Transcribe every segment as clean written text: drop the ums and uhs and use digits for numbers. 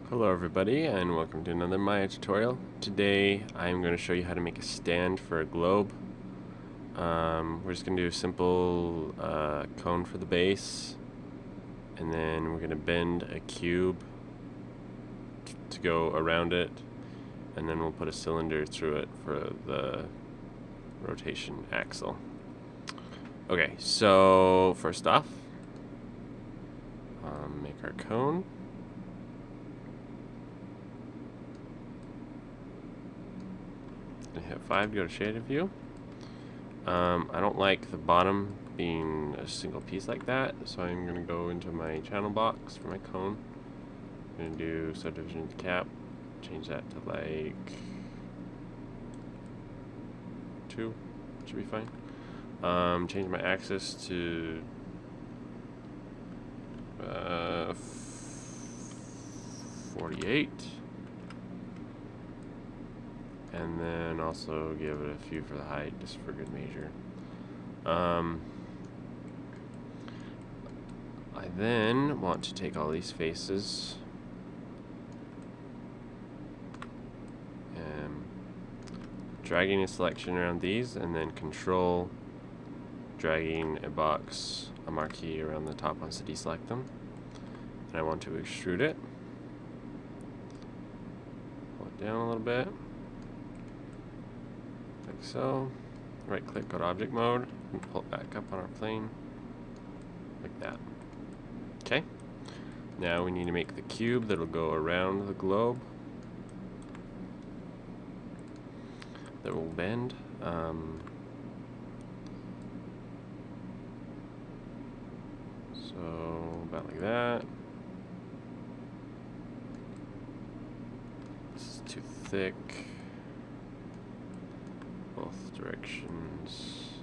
Hello everybody and welcome to another Maya tutorial. Today I'm going to show you how to make a stand for a globe. We're just going to do a simple cone for the base, and then we're going to bend a cube to go around it, and then we'll put a cylinder through it for the rotation axle. Okay, so first off, make our cone. Hit 5 to go to shaded view. I don't like the bottom being a single piece like that, so I'm going to go into my channel box for my cone. I'm going to do subdivision to cap, change that to like 2, should be fine. Change my axis to 48. And then also give it a few for the height, just for good measure. I then want to take all these faces and dragging a selection around these, and then control dragging a marquee around the top ones to deselect them. And I want to extrude it. Pull it down a little bit. Like so. Right click, go to object mode, and pull it back up on our plane. Like that. Okay. Now we need to make the cube that'll go around the globe. That will bend. So about like that. This is too thick. Both directions.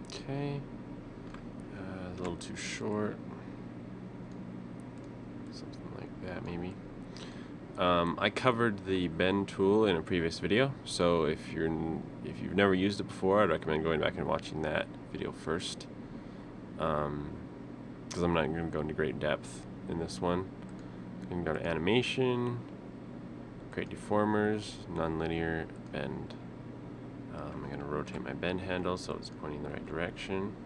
Okay. A little too short. Something like that, maybe. I covered the bend tool in a previous video, so if you've never used it before, I'd recommend going back and watching that video first, because I'm not going to go into great depth in this one. I'm going to go to animation, create deformers, nonlinear, bend. I'm going to rotate my bend handle so it's pointing in the right direction.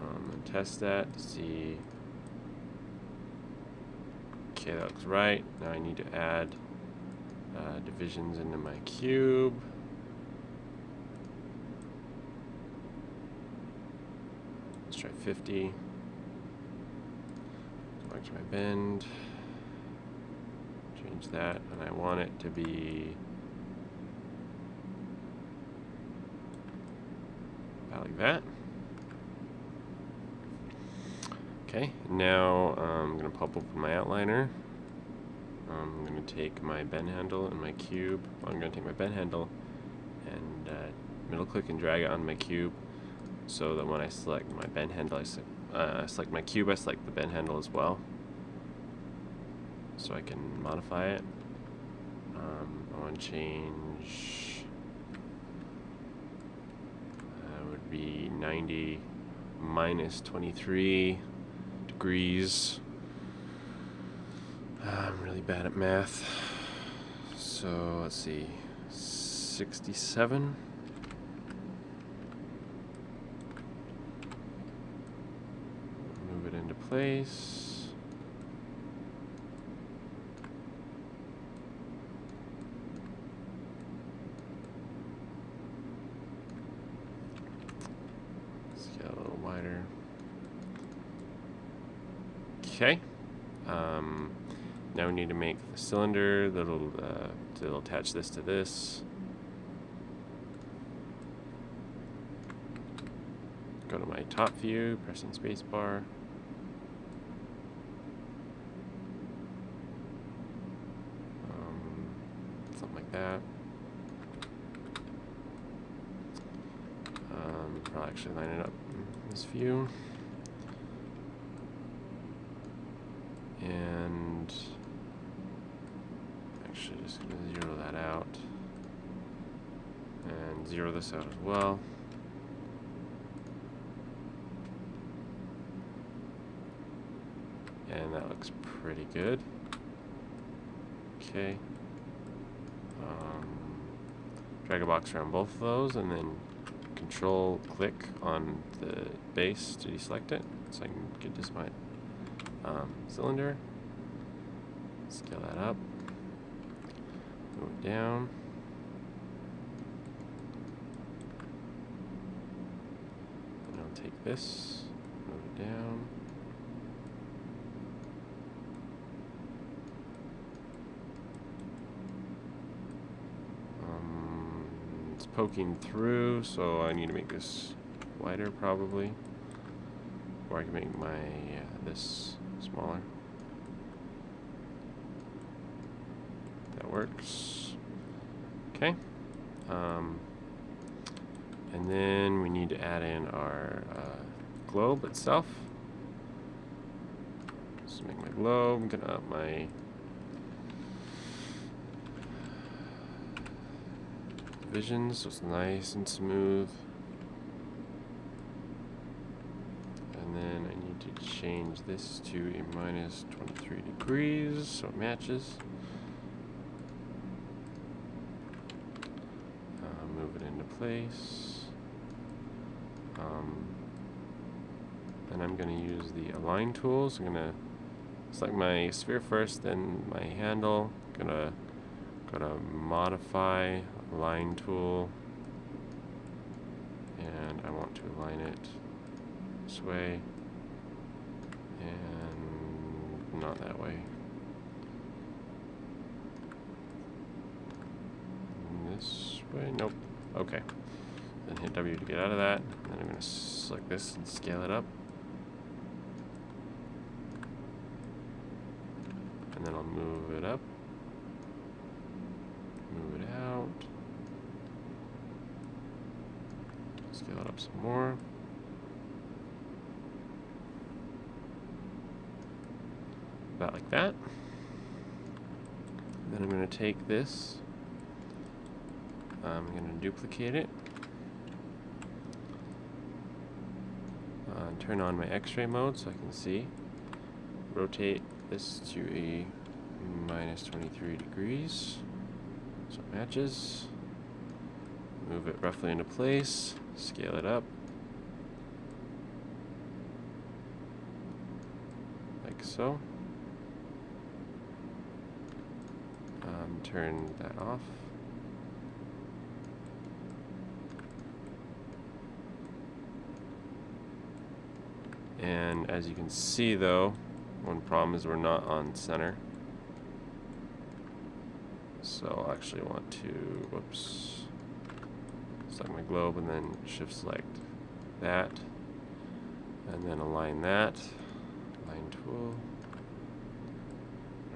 And test that to see. Okay, that looks right. Now I need to add divisions into my cube. Let's try 50. Mark my bend. Change that, and I want it to be about like that. Okay, now I'm going to pop open my outliner. I'm going to take my bend handle and my cube. I'm going to take my bend handle and middle click and drag it on my cube, so that when I select my bend handle, I select my cube, I select the bend handle as well, so I can modify it. I want to change, would be 90 minus 23 degrees. I'm really bad at math, so let's see, 67. Move it into place. Let's get a little wider. Okay. Now we need to make the cylinder that'll attach this to this. Go to my top view, pressing spacebar. Something like that. Probably actually line it up in this view. And actually just going to zero that out and zero this out as well. and that looks pretty good. Okay. Drag a box around both of those, and then control click on the base to deselect it, so I can get just my cylinder. Scale that up. Move it down. And I'll take this, move it down. It's poking through, so I need to make this wider probably. Or I can make my this smaller. That works. Okay. And then we need to add in our globe itself. So make my globe. I'm gonna up my divisions so it's nice and smooth. And then I need to change this to a minus 23 degrees so it matches. Move it into place. And I'm going to use the align tool. So I'm going to select my sphere first, then my handle. I'm going to go to modify, align tool, and I want to align it this way and not that way. This way? Nope. Okay. Then hit W to get out of that. Then I'm going to select this and scale it up. And then I'll move it up. Move it out. Scale it up some more. About like that. Then I'm going to take this. I'm going to duplicate it. Turn on my X-ray mode so I can see. Rotate this to a minus 23 degrees so it matches. Move it roughly into place. Scale it up. Like so. Turn that off. And as you can see though, one problem is we're not on center. So I'll actually want to, whoops, select my globe and then shift select that. And then align that, align tool.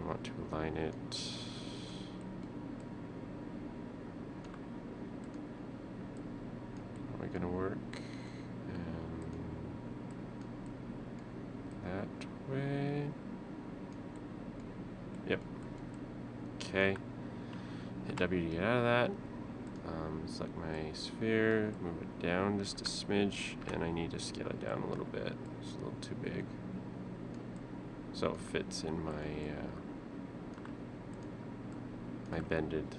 I want to align it gonna work that way. Yep. Okay. Hit W to get out of that. Select my sphere, move it down just a smidge, and I need to scale it down a little bit. It's a little too big, so it fits in my my bended.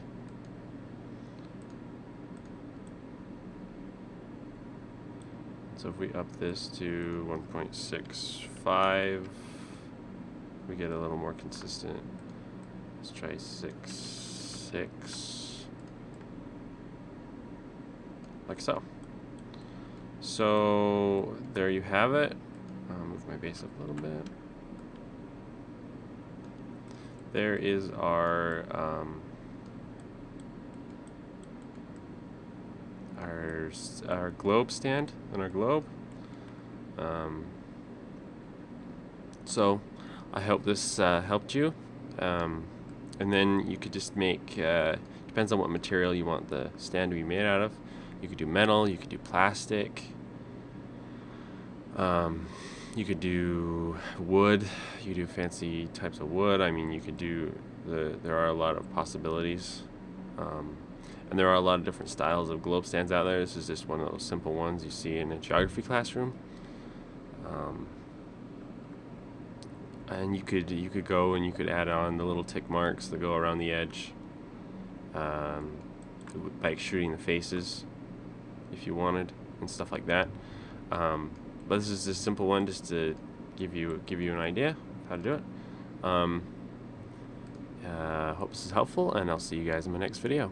So if we up this to 1.65, we get a little more consistent. Let's try 6.6, like so. So there you have it. I'll move my base up a little bit. There is our globe stand on our globe. So I hope this helped you. And then you could just make, depends on what material you want the stand to be made out of. You could do metal, you could do plastic, you could do wood, you could do fancy types of wood. I mean, you could do, there are a lot of possibilities. And there are a lot of different styles of globe stands out there. This is just one of those simple ones you see in a geography classroom. And you could go and you could add on the little tick marks that go around the edge, by extruding the faces if you wanted, and stuff like that. But this is a simple one just to give you an idea of how to do it. Hope this is helpful, and I'll see you guys in my next video.